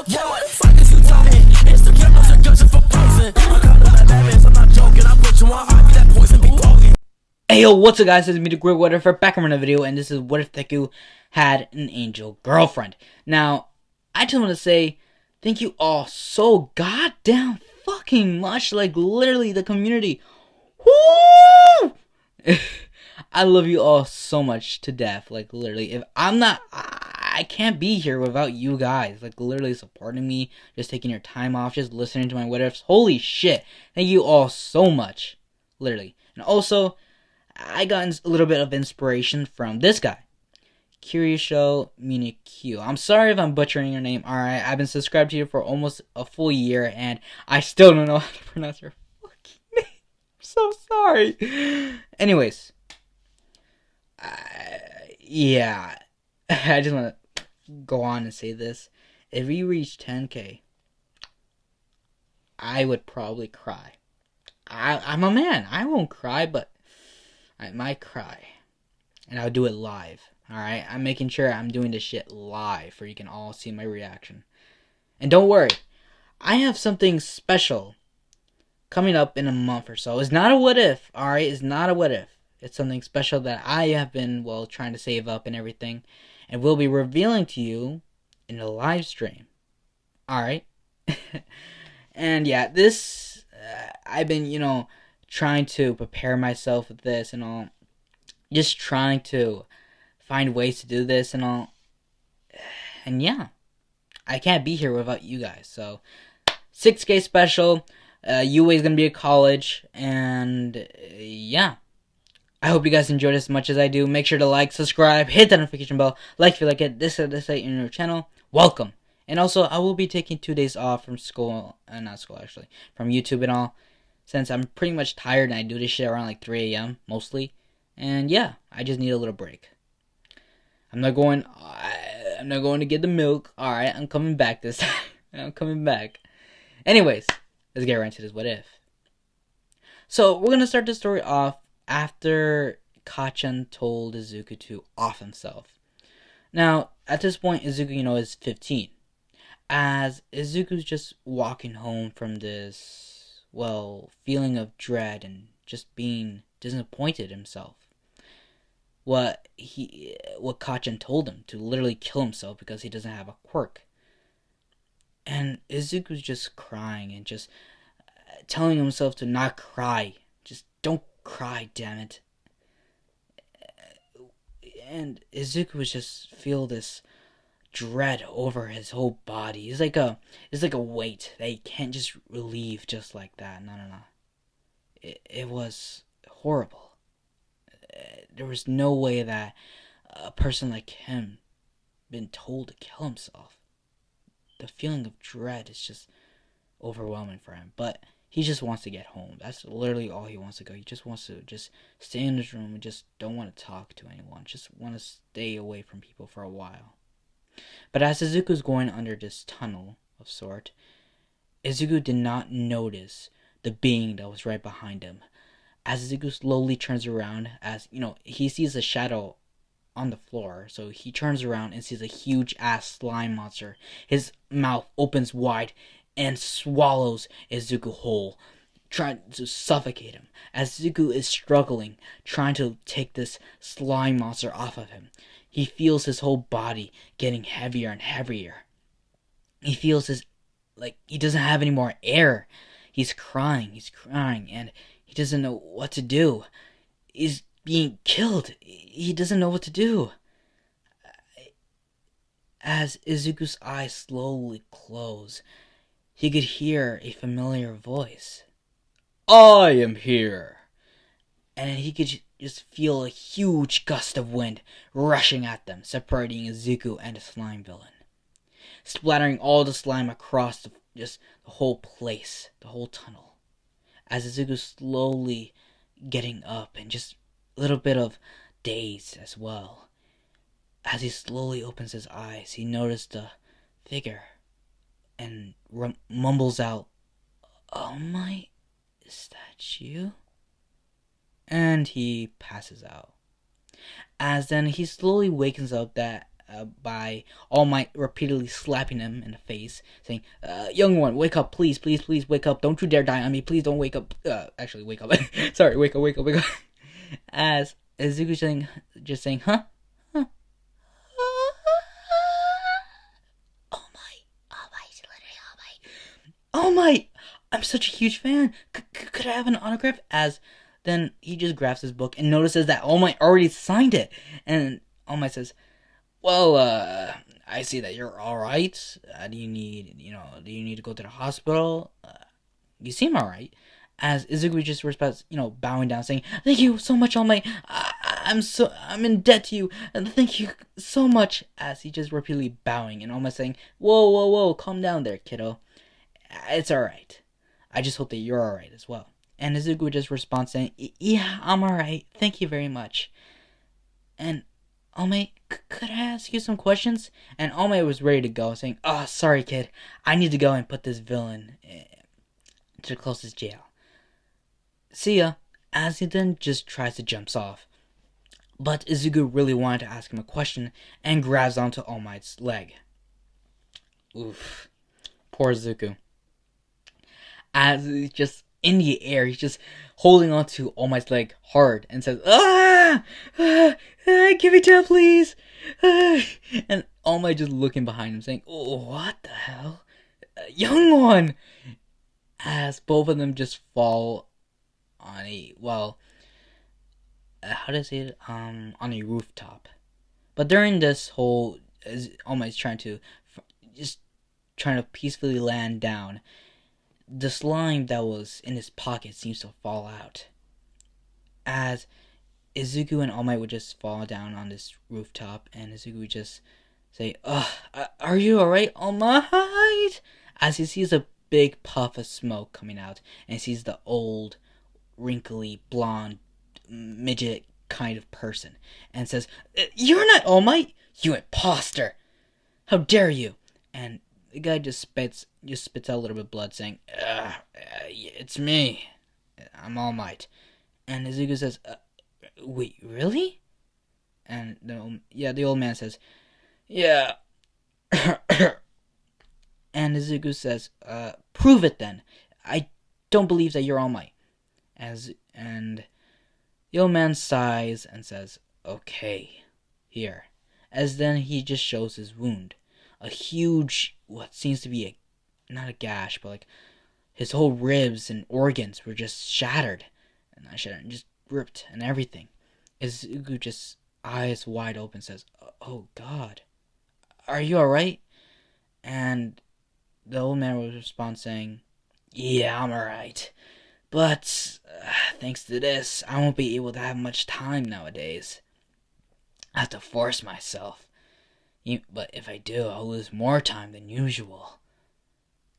care what the fuck is you talking. Instagram knows your guns are for posing. I got no bad habits, I'm not joking. I put you on, I be that poison be poking. Hey yo, what's up guys, this is me, the Great What If, back from another video, and this is What If Deku Had an Angel Girlfriend. Now, I just want to say, thank you all so goddamn fucking much, like literally the community. Woo! I love you all so much to death, like literally, if I'm not, I can't be here without you guys, like literally supporting me, just taking your time off, just listening to my What Ifs. Holy shit, thank you all so much, literally. And also, I got a little bit of inspiration from this guy, Curiosho Minikyu. I'm sorry if I'm butchering your name. Alright, I've been subscribed to you for almost a full year, and I still don't know how to pronounce your fucking name. I'm so sorry. Anyways, yeah, I just want to go on and say this. If we reach 10K, I would probably cry. I'm a man. I won't cry, but I might cry. And I'll do it live. Alright? I'm making sure I'm doing this shit live for you can all see my reaction. And don't worry, I have something special coming up in a month or so. It's not a what if, alright? It's not a what if. It's something special that I have been, well, trying to save up and everything. And will be revealing to you in a live stream. Alright? And yeah, this, I've been, trying to prepare myself with this and all. Just trying to find ways to do this and all. And yeah, I can't be here without you guys. So, 6K special. UA is going to be at college. And yeah. I hope you guys enjoyed as much as I do. Make sure to like, subscribe, hit that notification bell. Like if you like it. This in your channel. Welcome. And also, I will be taking 2 days off from school. Not school, actually. From YouTube and all. Since I'm pretty much tired and I do this shit around like 3 a.m. mostly. And yeah, I just need a little break. I'm not going to get the milk. Alright, I'm coming back this time. I'm coming back. Anyways, let's get right into this what if. So, we're going to start the story off after Kacchan told Izuku to off himself. Now, at this point, Izuku, is 15. As Izuku's just walking home from this, well, feeling of dread and just being disappointed himself. What Kacchan told him to literally kill himself because he doesn't have a quirk. And Izuku's just crying and just telling himself to not cry. Just don't cry, damn it. And Izuku was just feel this dread over his whole body. It's like a weight that he can't just relieve just like that. No. It was horrible. There was no way that a person like him been told to kill himself. The feeling of dread is just overwhelming for him. But he just wants to get home. That's literally all he wants to go. He just wants to just stay in his room and just don't want to talk to anyone. Just want to stay away from people for a while. But as Izuku's going under this tunnel of sort, Izuku did not notice the being that was right behind him. As Izuku slowly turns around, as he sees a shadow on the floor, so he turns around and sees a huge ass slime monster. His mouth opens wide and swallows Izuku whole, trying to suffocate him. As Izuku is struggling, trying to take this slime monster off of him, he feels his whole body getting heavier and heavier. He feels he doesn't have any more air. He's crying, and he doesn't know what to do. He's being killed. He doesn't know what to do. As Izuku's eyes slowly close, he could hear a familiar voice. I am here. And he could just feel a huge gust of wind rushing at them, separating Izuku and the slime villain, splattering all the slime across the whole place, the whole tunnel. As Izuku's slowly getting up and just a little bit of dazed as well. As he slowly opens his eyes, he noticed the figure and mumbles out, "Oh my, is that you?" And he passes out. As then he slowly wakens up that by All Might repeatedly slapping him in the face, saying, "Young one, wake up, please, please, please, wake up! Don't you dare die on me! Please don't wake up! Actually, wake up! Sorry, wake up, wake up, wake up!" As Izuku just saying, "Huh? Huh? Oh my, oh my, literally, oh my, oh my! I'm such a huge fan. Could I have an autograph?" As then he just grabs his book and notices that All Might already signed it, and All Might says, "Well, I see that you're all right. Do you need to go to the hospital? You seem all right." As Izuku just responds, bowing down, saying, "Thank you so much, All Might. I'm in debt to you, and thank you so much." As he just repeatedly bowing, and All Might saying, "Whoa, whoa, whoa, calm down there, kiddo. It's all right. I just hope that you're all right as well." And Izuku just responds saying, "Yeah, I'm all right. Thank you very much." And All Might, could I ask you some questions?" And All Might was ready to go, saying, "Oh, sorry, kid. I need to go and put this villain to the closest jail. See ya." As he then just tries to jump off. But Izuku really wanted to ask him a question and grabs onto All Might's leg. Oof. Poor Izuku. As he's just in the air, he's just holding onto All Might's leg hard and says, give me down, please." And All Might just looking behind him, saying, "Oh, what the hell? Young one!" As both of them just fall on how do I say it? On a rooftop. But during this whole, as All Might's trying to peacefully land down, the slime that was in his pocket seems to fall out. As Izuku and All Might would just fall down on this rooftop, and Izuku would just say, "Are you alright, All Might?" As he sees a big puff of smoke coming out, and sees the old, wrinkly, blonde, midget kind of person, and says, "You're not All Might, you imposter! How dare you!" And the guy just spits out a little bit of blood, saying, "It's me. I'm All Might." And Izuku says, "Wait, really?" And the old man says, "Yeah." And Izuku says, "Prove it then. I don't believe that you're All Might." And the old man sighs and says, "Okay, here." As then he just shows his wound. A huge, what seems to be not a gash, but like his whole ribs and organs were just shattered. And just ripped and everything. Izuku just eyes wide open says, "Oh God, are you alright?" And the old man would respond saying, "Yeah, I'm alright. But thanks to this, I won't be able to have much time nowadays. I have to force myself. But if I do, I'll lose more time than usual."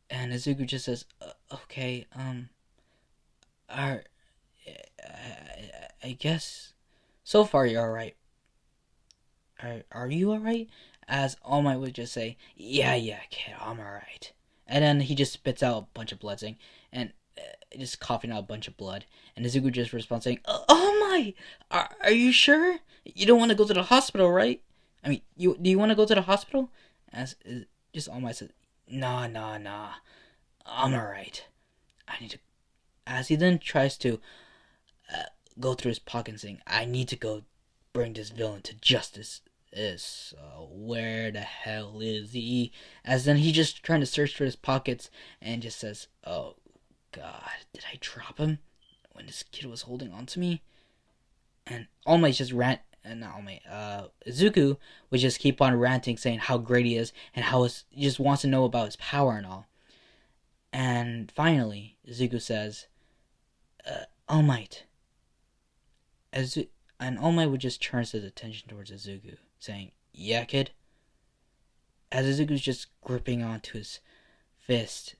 And Izuku just says, "Okay, are I guess so far you're alright. Are you alright?" As All Might would just say, "Yeah, kid, I'm alright." And then he just spits out a bunch of blood, saying, and just coughing out a bunch of blood. And Izuku just responds saying, "Oh my, are you sure? You don't want to go to the hospital, right? I mean, do you want to go to the hospital?" As just All Might says, Nah, I'm alright. I need to." As he then tries to go through his pocket saying, "I need to go bring this villain to justice." Where the hell is he? As then he just trying to search for his pockets and just says, "Oh God, did I drop him when this kid was holding on to me?" And All Might just not All Might, Izuku would just keep on ranting, saying how great he is and how he just wants to know about his power and all. And finally, Izuku says, "All Might." And All Might would just turn his attention towards Izuku, saying, "Yeah, kid?" As Izuku's just gripping onto his fist,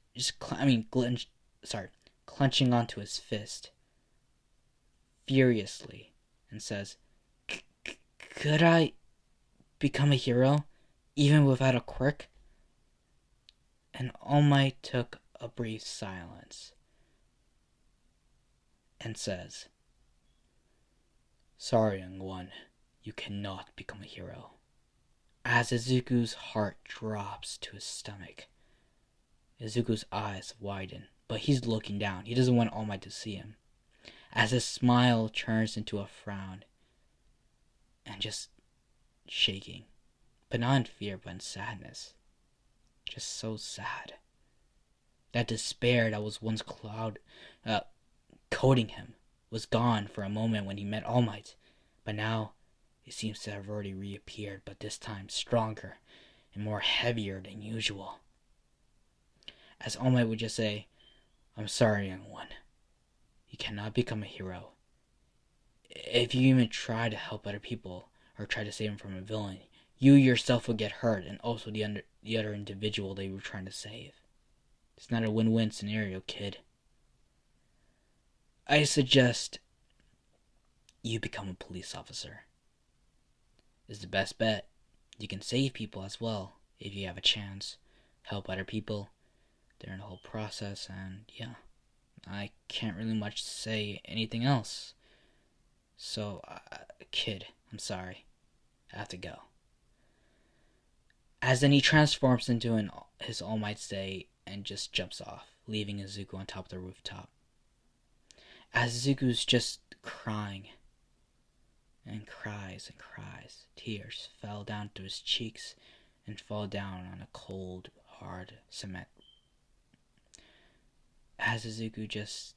clenching onto his fist furiously, and says, "Could I become a hero, even without a quirk?" And All Might took a brief silence, and says, "Sorry, young one, you cannot become a hero. As Izuku's heart drops to his stomach, Izuku's eyes widen, but he's looking down. He doesn't want All Might to see him. As his smile turns into a frown and just shaking, but not in fear, but in sadness. Just so sad. That despair that was once coating him was gone for a moment when he met All Might, but now it seems to have already reappeared, but this time stronger and more heavier than usual. As All Might would just say, "I'm sorry, young one. You cannot become a hero. If you even try to help other people or try to save them from a villain, you yourself will get hurt, and also the other individual they were trying to save. It's not a win-win scenario, kid. I suggest you become a police officer. It's the best bet. You can save people as well if you have a chance. Help other people during the whole process, and yeah, I can't really much say anything else. So, kid, I'm sorry. I have to go." As then he transforms into his All Might state and just jumps off, leaving Izuku on top of the rooftop. As Izuku's just crying and cries and cries, tears fell down to his cheeks and fall down on a cold, hard cement. As Izuku just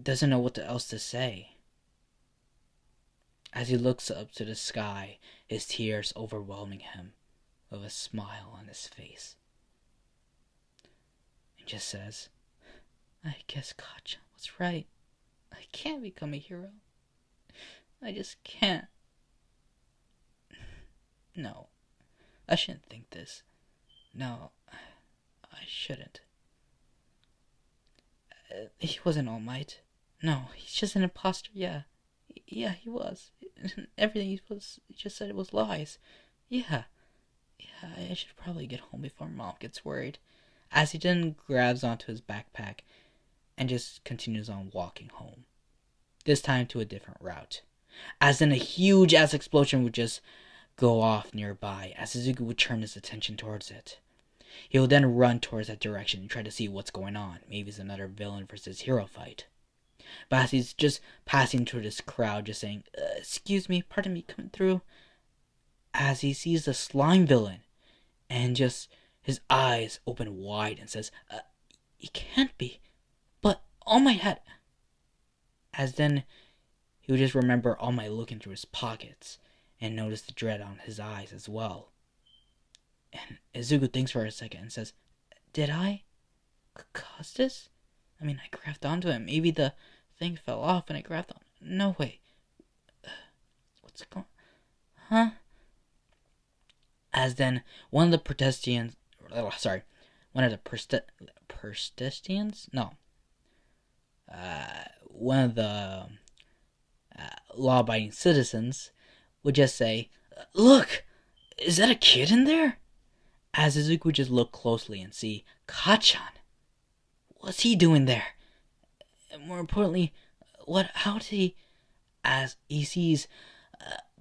doesn't know what else to say. As he looks up to the sky, his tears overwhelming him with a smile on his face. And just says, "I guess Kacha was right. I can't become a hero. I just can't. No, I shouldn't think this. No, I shouldn't. He wasn't All Might. No, he's just an imposter, yeah. Yeah, he was. Everything he just said it was lies. Yeah, I should probably get home before Mom gets worried." As he then grabs onto his backpack and just continues on walking home. This time to a different route. As then a huge ass explosion would just go off nearby, as Izuku would turn his attention towards it. He will then run towards that direction and try to see what's going on. Maybe it's another villain versus hero fight. But as he's just passing through this crowd, just saying, "Excuse me, pardon me, coming through," as he sees the slime villain, and just his eyes open wide and says, "It can't be, but All Might had..." As then he would just remember All Might looking through his pockets and notice the dread on his eyes as well. And Izuku thinks for a second and says, "Did I cause this? I mean, I grabbed onto it. Maybe the thing fell off and I grabbed on. No way. What's going... Huh?" As then one of the Protestians... one of the Protestians? No. One of the law-abiding citizens would just say, "Look! Is that a kid in there?" As Izuku would just look closely and see Kachan. What's he doing there? And more importantly, how did he... As he sees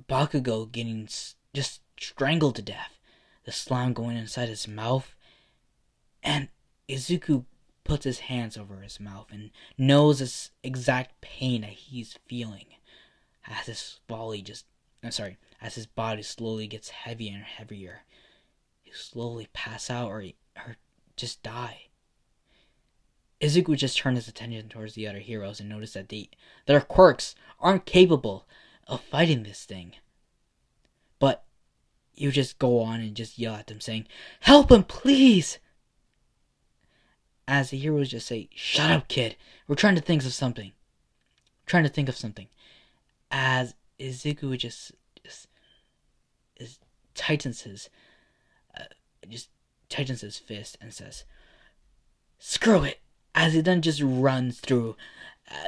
Bakugo getting just strangled to death, the slime going inside his mouth, and Izuku puts his hands over his mouth and knows this exact pain that he's feeling as his body slowly gets heavier and heavier. He slowly pass out or just die. Izuku just turned his attention towards the other heroes and noticed that their quirks aren't capable of fighting this thing. But you just go on and just yell at them saying, "Help him, please!" As the heroes just say, "Shut up, kid. We're trying to think of something." As Izuku just tightens his fist and says, "Screw it!" As he then just runs through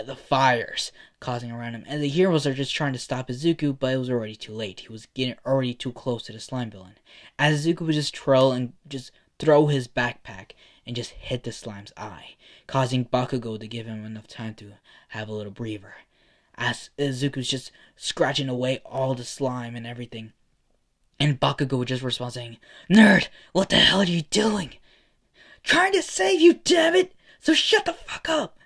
the fires causing around him, and the heroes are just trying to stop Izuku, but it was already too late. He was getting already too close to the slime villain. As Izuku would just trail and just throw his backpack and just hit the slime's eye, causing Bakugo to give him enough time to have a little breather. As Izuku's just scratching away all the slime and everything, And Bakugo would just respond saying, "Nerd, what the hell are you doing? Trying to save you, damn it! So shut the fuck up!"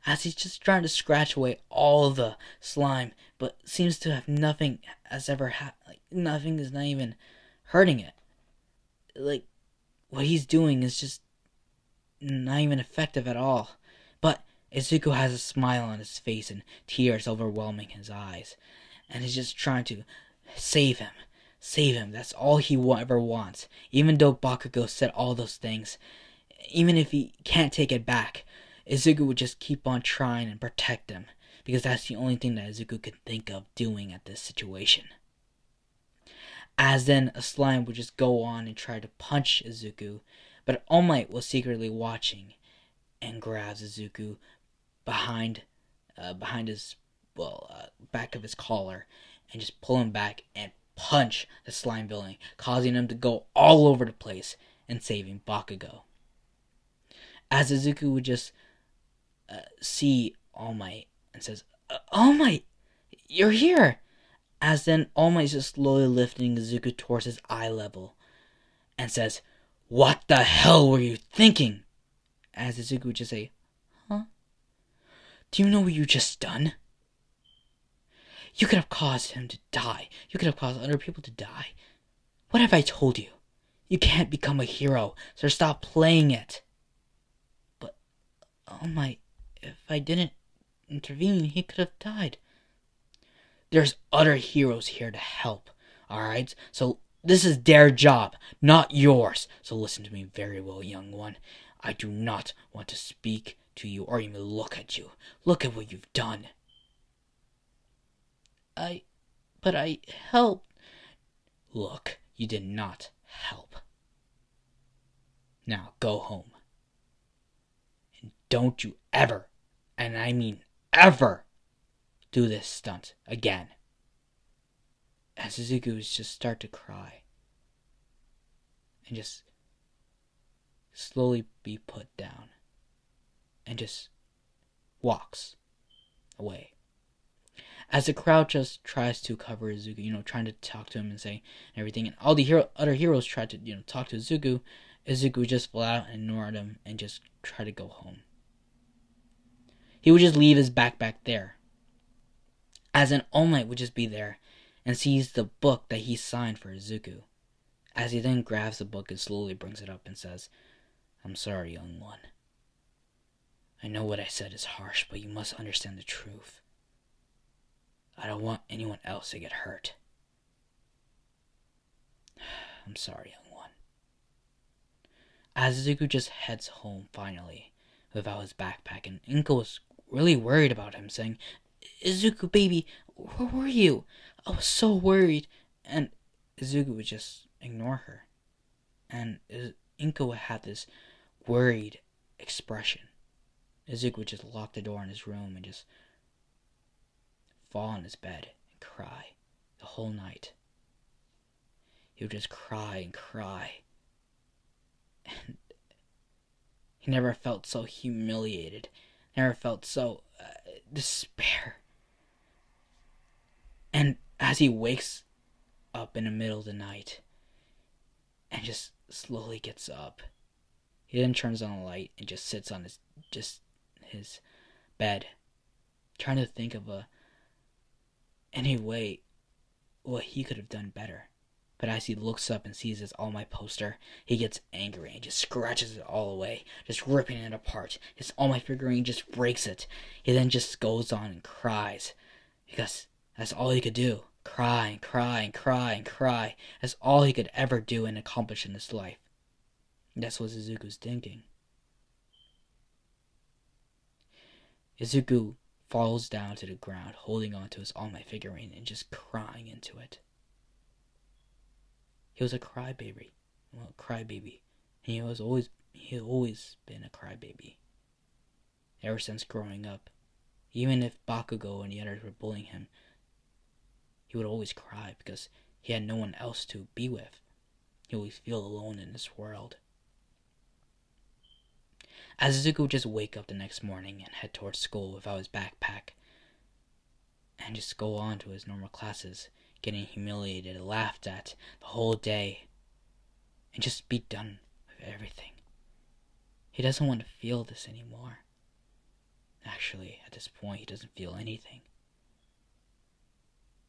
As he's just trying to scratch away all the slime, but seems to have nothing has ever like nothing is not even hurting it. Like, what he's doing is just not even effective at all. But Izuku has a smile on his face and tears overwhelming his eyes, and he's just trying to save him. Save him. That's all he ever wants. Even though Bakugo said all those things, even if he can't take it back, Izuku would just keep on trying and protect him, because that's the only thing that Izuku could think of doing at this situation. As then a slime would just go on and try to punch Izuku, but All Might was secretly watching and grabs Izuku behind his back of his collar and just pull him back and punch the slime villain, causing him to go all over the place and saving Bakugo. As Izuku would just see All Might and says, "All Might, you're here!" As then All Might is just slowly lifting Izuku towards his eye level and says, "What the hell were you thinking?" As Izuku would just say, "Huh? Do you know what you just done? You could have caused him to die. You could have caused other people to die. What have I told you? You can't become a hero, so stop playing it." "But, All Might, if I didn't intervene, he could have died." "There's other heroes here to help, alright? So this is their job, not yours. So listen to me very well, young one. I do not want to speak to you or even look at you. Look at what you've done." But I helped." "Look, you did not help. Now go home. And don't you ever, and I mean ever, do this stunt again." As Izuku would just start to cry and just slowly be put down and just walks away. As the crowd just tries to cover Izuku, trying to talk to him and say everything, and all the other heroes try to, talk to Izuku, Izuku just flat out ignored him and just try to go home. He would just leave his backpack there. As an All Might would just be there and sees the book that he signed for Izuku. As he then grabs the book and slowly brings it up and says, "I'm sorry, young one. I know what I said is harsh, but you must understand the truth. I don't want anyone else to get hurt. I'm sorry, young one." As Izuku just heads home finally without his backpack, and Inko was really worried about him, saying, "Izuku, baby, where were you? I was so worried." And Izuku would just ignore her. And Inko had this worried expression. Izuku would just lock the door in his room and just fall on his bed and cry the whole night. He would just cry and cry. And he never felt so humiliated. Never felt so despair. And as he wakes up in the middle of the night and just slowly gets up, he then turns on a light and just sits on his bed, trying to think of any way what he could have done better. But as he looks up and sees his All Might poster, he gets angry and just scratches it all away, just ripping it apart. His All Might figurine just breaks it. He then just goes on and cries, because that's all he could do. Cry and cry and cry and cry. That's all he could ever do and accomplish in his life. And that's what Izuku's thinking. Izuku falls down to the ground, holding on to his All Might figurine and just crying into it. He was a crybaby. And he had always been a crybaby. Ever since growing up. Even if Bakugo and the others were bullying him, he would always cry because he had no one else to be with. He always feel alone in this world. As Izuku would just wake up the next morning and head towards school without his backpack and just go on to his normal classes, getting humiliated, laughed at the whole day, and just be done with everything. He doesn't want to feel this anymore. Actually, at this point, he doesn't feel anything.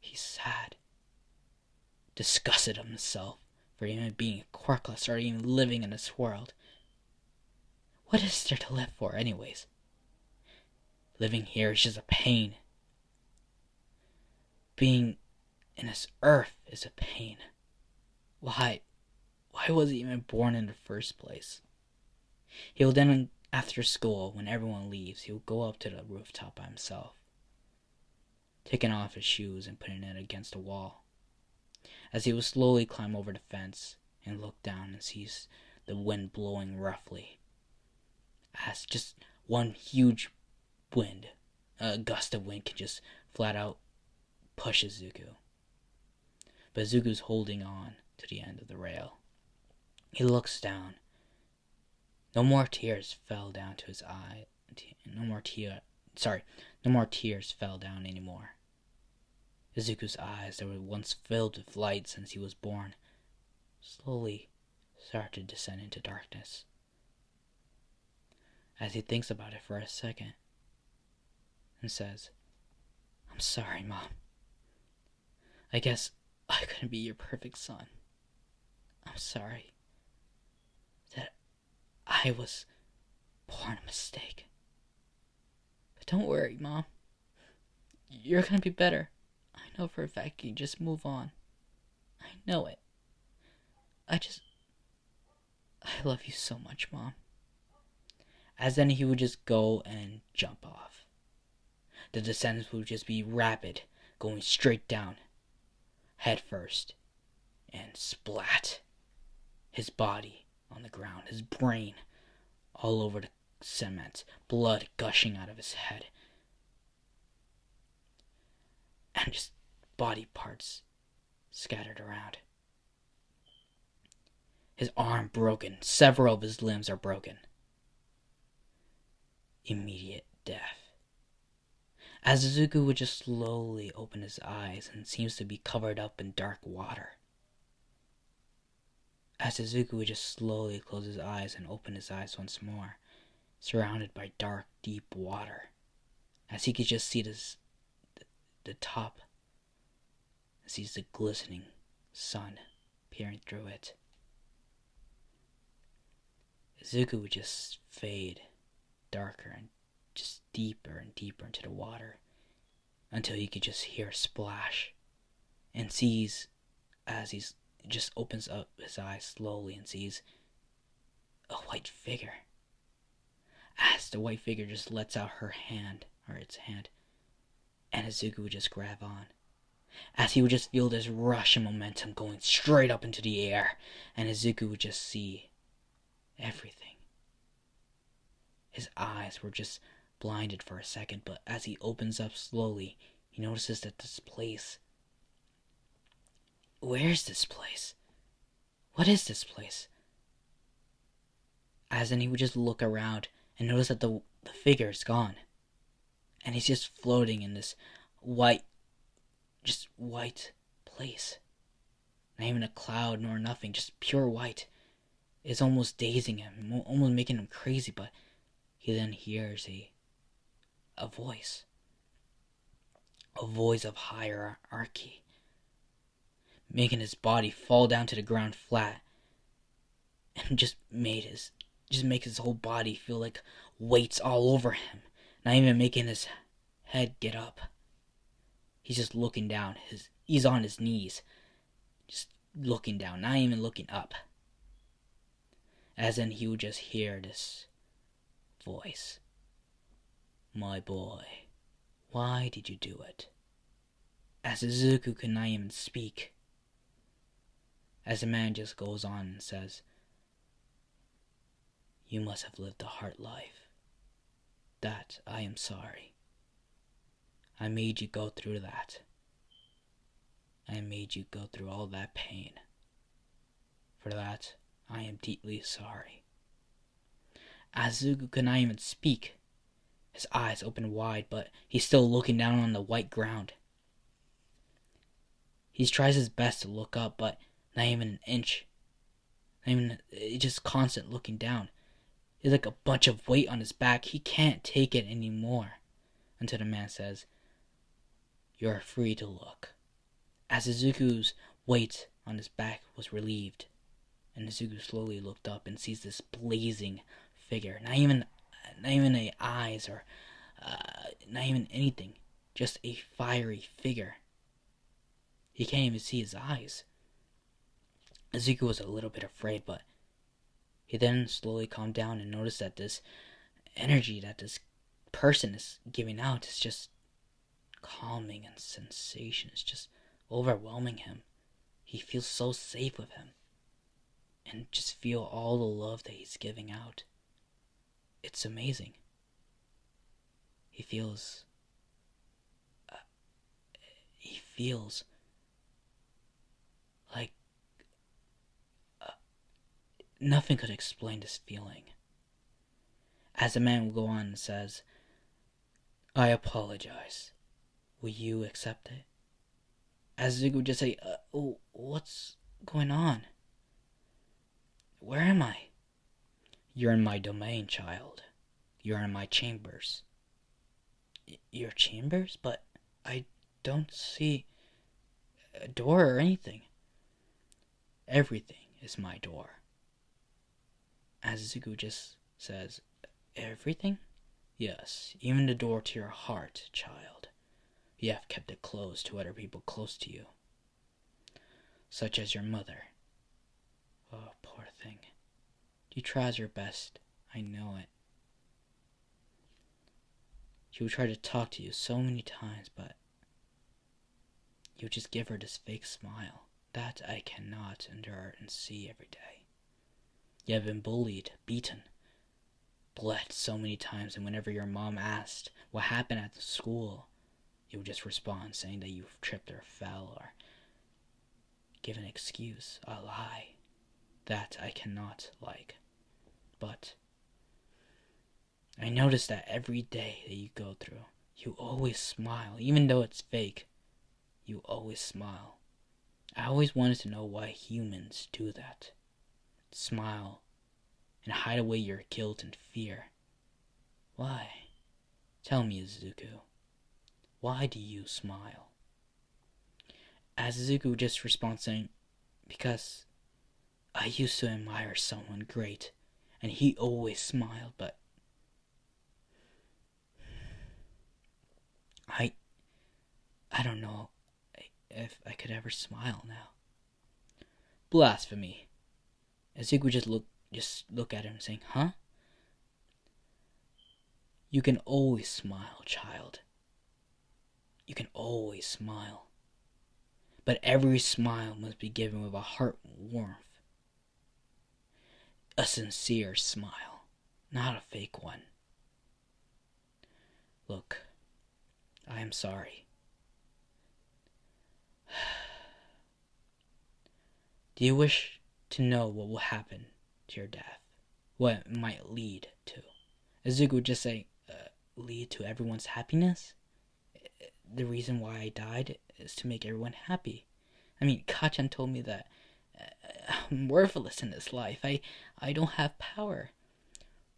He's sad, disgusted of himself for even being a quirkless or even living in this world. What is there to live for, anyways? Living here is just a pain. Being in this earth is a pain. Why was he even born in the first place? He will then, after school, when everyone leaves, he will go up to the rooftop by himself, taking off his shoes and putting it against the wall. As he will slowly climb over the fence and look down and sees the wind blowing roughly, as just one huge wind, a gust of wind, can just flat out push Izuku. But Izuku's holding on to the end of the rail. He looks down. No more tears fell down to his eye. No more tears fell down anymore. Izuku's eyes, that were once filled with light since he was born, slowly started to descend into darkness. As he thinks about it for a second, and says, "I'm sorry, Mom. I guess I couldn't be your perfect son. I'm sorry that I was born a mistake. But don't worry, Mom. You're gonna be better. I know for a fact you just move on. I know it. I love you so much, Mom." As then he would just go and jump off. The descent would just be rapid, going straight down, head first, and splat. His body on the ground, his brain all over the cement, blood gushing out of his head, and just body parts scattered around. His arm broken, several of his limbs are broken. Immediate death. As Izuku would just slowly open his eyes and seems to be covered up in dark water. As Izuku would just slowly close his eyes and open his eyes once more, surrounded by dark, deep water, as he could just see the top, sees the glistening sun peering through it. Izuku would just fade darker and just deeper and deeper into the water until he could just hear a splash, and sees, as he just opens up his eyes slowly and sees a white figure. As the white figure just lets out its hand, and Izuku would just grab on. As he would just feel this rush of momentum going straight up into the air, and Izuku would just see everything. His eyes were just blinded for a second, but as he opens up slowly, he notices that this place... Where's this place? What is this place? As then he would just look around and notice that the figure is gone. And he's just floating in this white place. Not even a cloud nor nothing, just pure white. It's almost dazing him, almost making him crazy, but he then hears a voice. A voice of hierarchy, making his body fall down to the ground flat, and just make his whole body feel like weights all over him, not even making his head get up. He's just looking down. He's on his knees, just looking down, not even looking up. As then he would just hear this voice. "My boy, why did you do it?" As Izuku could not even speak. As the man just goes on and says, "You must have lived a hard life. That I am sorry. I made you go through that. I made you go through all that pain. For that, I am deeply sorry." As Izuku could not even speak, his eyes opened wide, but he's still looking down on the white ground. He tries his best to look up, but not even an inch. Not even, it's just constant looking down. It's like a bunch of weight on his back. He can't take it anymore. Until the man says, "You're free to look." As Izuku's weight on his back was relieved, and Izuku slowly looked up and sees this blazing figure. Not even the eyes or not even anything. Just a fiery figure. He can't even see his eyes. Izuku was a little bit afraid, but he then slowly calmed down and noticed that this energy that this person is giving out is just calming and sensation. It's just overwhelming him. He feels so safe with him. And just feel all the love that he's giving out. It's amazing. He feels like nothing could explain this feeling. As the man will go on and says, "I apologize. Will you accept it?" As Zuko would just say, "What's going on? Where am I?" "You're in my domain, child. You're in my chambers." "Your chambers? But I don't see a door or anything." "Everything is my door." As Zuko just says, "Everything?" "Yes, even the door to your heart, child. You have kept it closed to other people close to you, such as your mother." "Oh, poor thing. She tries her best. I know it. She will try to talk to you so many times, but you just give her this fake smile. That I cannot endure and see every day. You have been bullied, beaten, bled so many times, and whenever your mom asked what happened at the school, you would just respond saying that you tripped or fell or give an excuse, a lie. That I cannot like. But I notice that every day that you go through, you always smile, even though it's fake. You always smile. I always wanted to know why humans do that. Smile and hide away your guilt and fear. Why? Tell me, Izuku. Why do you smile?" As Izuku just responds saying, "Because I used to admire someone great, and he always smiled, but I don't know if I could ever smile now." "Blasphemy." Izuku just look at him saying, "Huh?" "You can always smile, child. You can always smile. But every smile must be given with a heart warmth. A sincere smile, not a fake one. Look, I am sorry. Do you wish to know what will happen to your death? What it might lead to?" Izuku would just say, "Lead to everyone's happiness? The reason why I died is to make everyone happy. I mean, Kachan told me that I'm worthless in this life. I don't have power."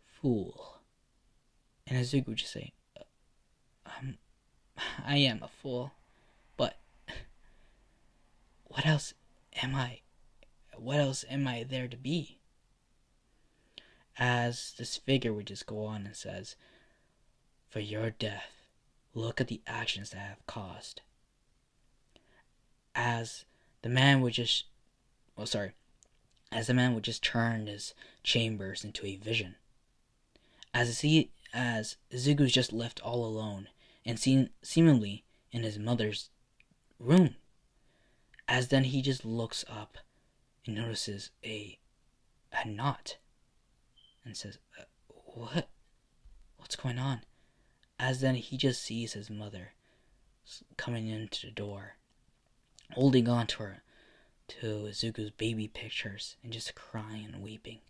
"Fool." And Izuku would just say, "I am a fool. But what else am I? What else am I there to be?" As this figure would just go on and says, "For your death, look at the actions that I have caused." As the man would just turn his chambers into a vision. As Izuku's just left all alone and seemingly in his mother's room. As then he just looks up and notices a knot and says, What's going on?" As then he just sees his mother coming into the door, holding on to Izuku's baby pictures and just crying and weeping,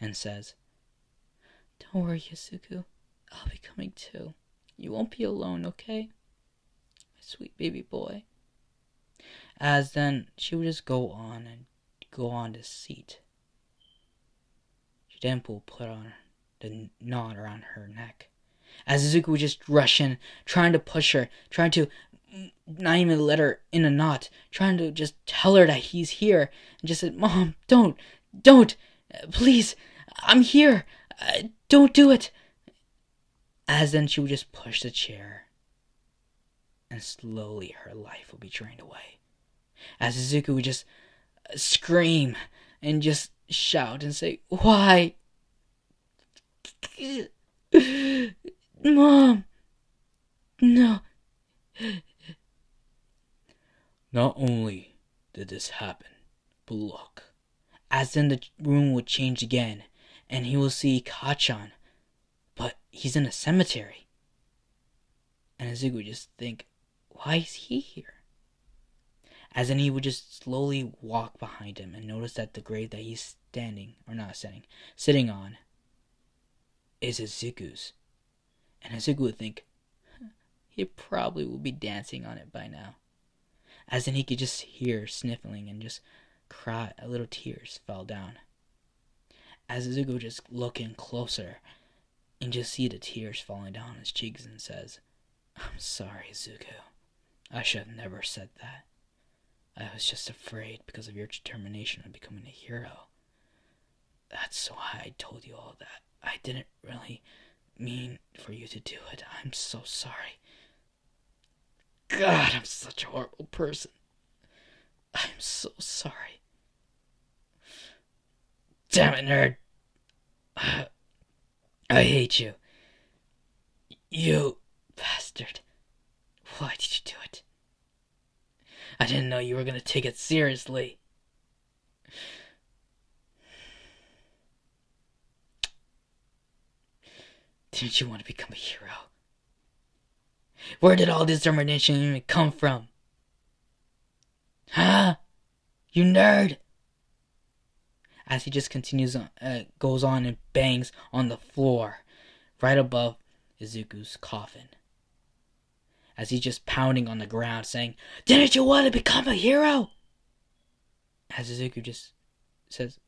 and says, "Don't worry, Izuku. I'll be coming too. You won't be alone, okay? My sweet baby boy." As then she would just go on the seat. She then put on the knot around her neck. As Izuku would just rush in, trying to push her, trying to not even let her in a knot, trying to just tell her that he's here, and just said, "Mom, don't, please, I'm here, don't do it." As then she would just push the chair, and slowly her life would be drained away. As Izuku would just scream and just shout and say, "Why? Mom, no." Not only did this happen, but look. As then the room would change again, and he will see Kachan, but he's in a cemetery. And Izuku would just think, why is he here? As then he would just slowly walk behind him and notice that the grave that he's sitting on is Izuku's. And Izuku would think, he probably will be dancing on it by now. As then he could just hear sniffling and just cry, little tears fell down. As Izuku would just look in closer and just see the tears falling down his cheeks and says, "I'm sorry, Izuku. I should have never said that. I was just afraid because of your determination of becoming a hero. That's why I told you all that. I didn't really mean for you to do it. I'm so sorry. God, I'm such a horrible person. I'm so sorry. Damn it, nerd. I hate you. You bastard. Why did you do it? I didn't know you were gonna take it seriously." Didn't you want to become a hero? Where did all this determination even come from? Huh? You nerd! As he just goes on and bangs on the floor right above Izuku's coffin. As he's just pounding on the ground saying, "Didn't you want to become a hero?" As Izuku just says,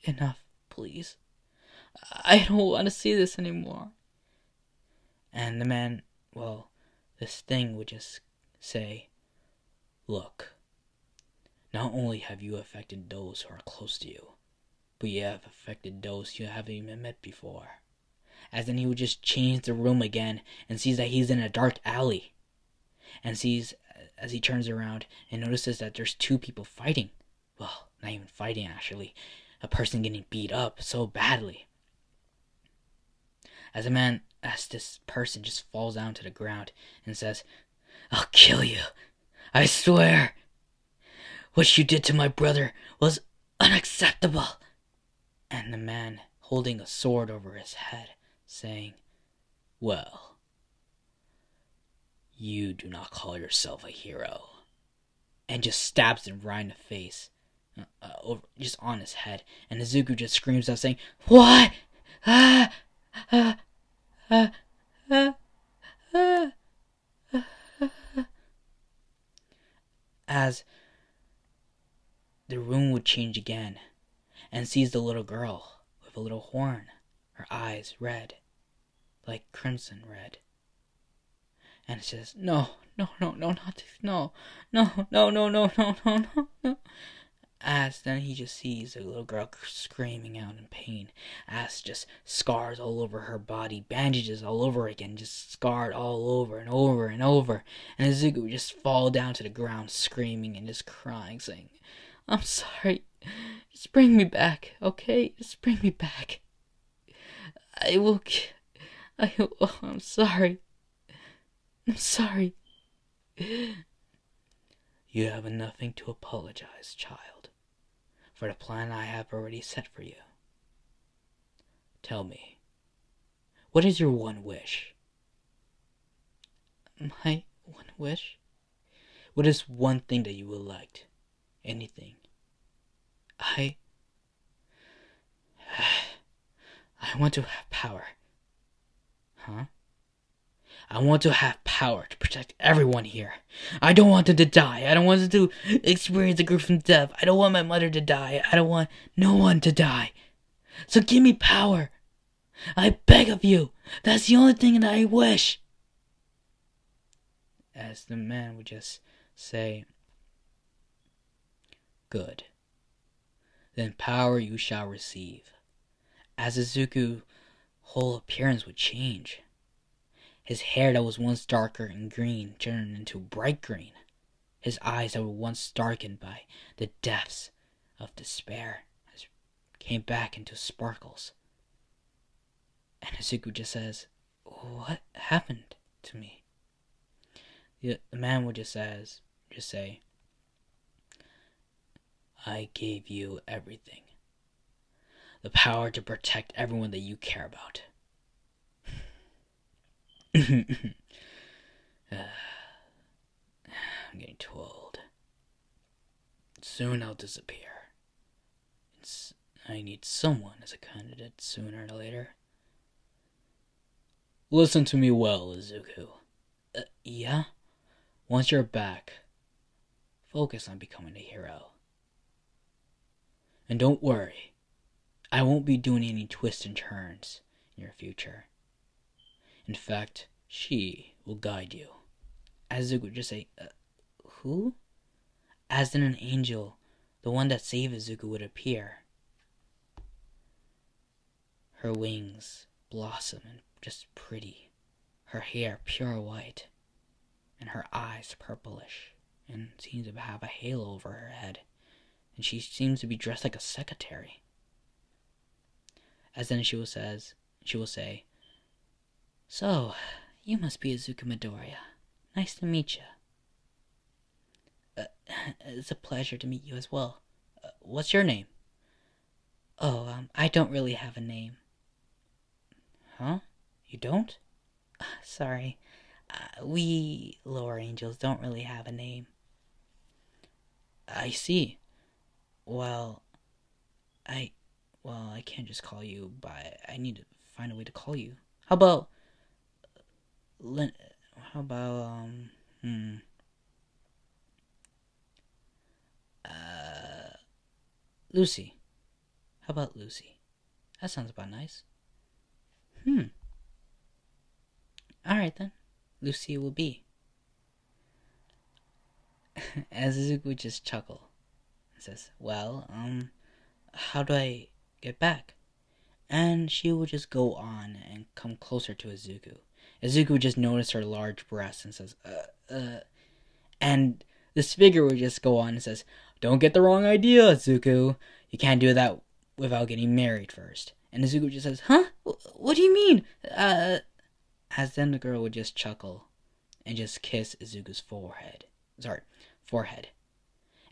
"Enough, please. I don't want to see this anymore." And the man, this thing would just say, "Look, not only have you affected those who are close to you, but you have affected those you haven't even met before." As then he would just change the room again and sees that he's in a dark alley. And sees, as he turns around, and notices that there's two people fighting. Well, not even fighting actually. A person getting beat up so badly. As this person just falls down to the ground and says, "I'll kill you. I swear. What you did to my brother was unacceptable." And the man holding a sword over his head saying, "Well, you do not call yourself a hero." And just stabs him right in the face, just on his head. And Izuku just screams out saying, "What? Ah, ah, ah, ah, ah, ah." As the room would change again, and sees the little girl with a little horn, her eyes red, like crimson red. And it says, "No, not this, no. As then he just sees the little girl screaming out in pain, as just scars all over her body, bandages all over again, just scarred all over and over and over. And Izuku would just fall down to the ground screaming and just crying, saying, "I'm sorry. Just bring me back, okay? Just bring me back. I'm sorry. I'm sorry." "You have nothing to apologize, child, for the plan I have already set for you. Tell me, what is your one wish?" "My one wish?" "What is one thing that you would like? Anything." I want to have power." "Huh?" "I want to have power to protect everyone here. I don't want them to die. I don't want them to experience a gruesome death. I don't want my mother to die. I don't want no one to die. So give me power. I beg of you. That's the only thing that I wish. As the man would just say, good. Then power you shall receive. As Izuku's whole appearance would change. His hair that was once darker and green turned into bright green. His eyes that were once darkened by the depths of despair came back into sparkles. And Izuku just says, what happened to me? The man would just say, I gave you everything. The power to protect everyone that you care about. I'm getting too old. Soon I'll disappear. I need someone as a candidate sooner or later. Listen to me well, Izuku. Yeah? Once you're back, focus on becoming a hero. And don't worry, I won't be doing any twists and turns in your future. In fact, she will guide you. As Izuku would just say, who? As then an angel, the one that saved Izuku, would appear. Her wings blossom and just pretty. Her hair pure white. And her eyes purplish. And seems to have a halo over her head. And she seems to be dressed like a secretary. As then she will say, so, you must be Izuku Midoriya. Nice to meet you. It's a pleasure to meet you as well. What's your name? Oh, I don't really have a name. Huh? You don't? Sorry. We lower angels don't really have a name. I see. Well, I can't just call you by... I need to find a way to call you. How about... Lucy. How about Lucy? That sounds about nice. Alright then. Lucy will be. As Izuku would just chuckle and says, well, how do I get back? And she would just go on and come closer to Izuku. Izuku would just notice her large breasts and says, and this figure would just go on and says, don't get the wrong idea, Izuku. You can't do that without getting married first. And Izuku just says, huh? What do you mean? As then the girl would just chuckle and just kiss Izuku's forehead.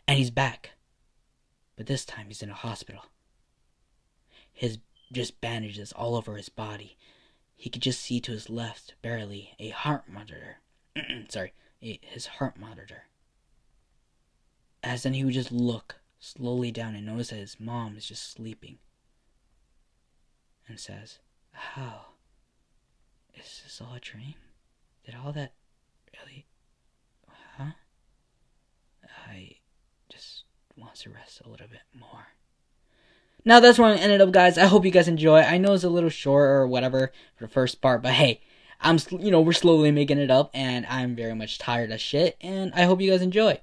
And he's back. But this time he's in a hospital. His just bandages all over his body. He could just see to his left, barely, a heart monitor. His heart monitor. As then he would just look slowly down and notice that his mom is just sleeping. And says, how? Is this all a dream? Did all that really... Huh? I just want to rest a little bit more. Now that's where I ended up, guys. I hope you guys enjoy. I know it's a little short or whatever for the first part, but hey, we're slowly making it up, and I'm very much tired of shit, and I hope you guys enjoy.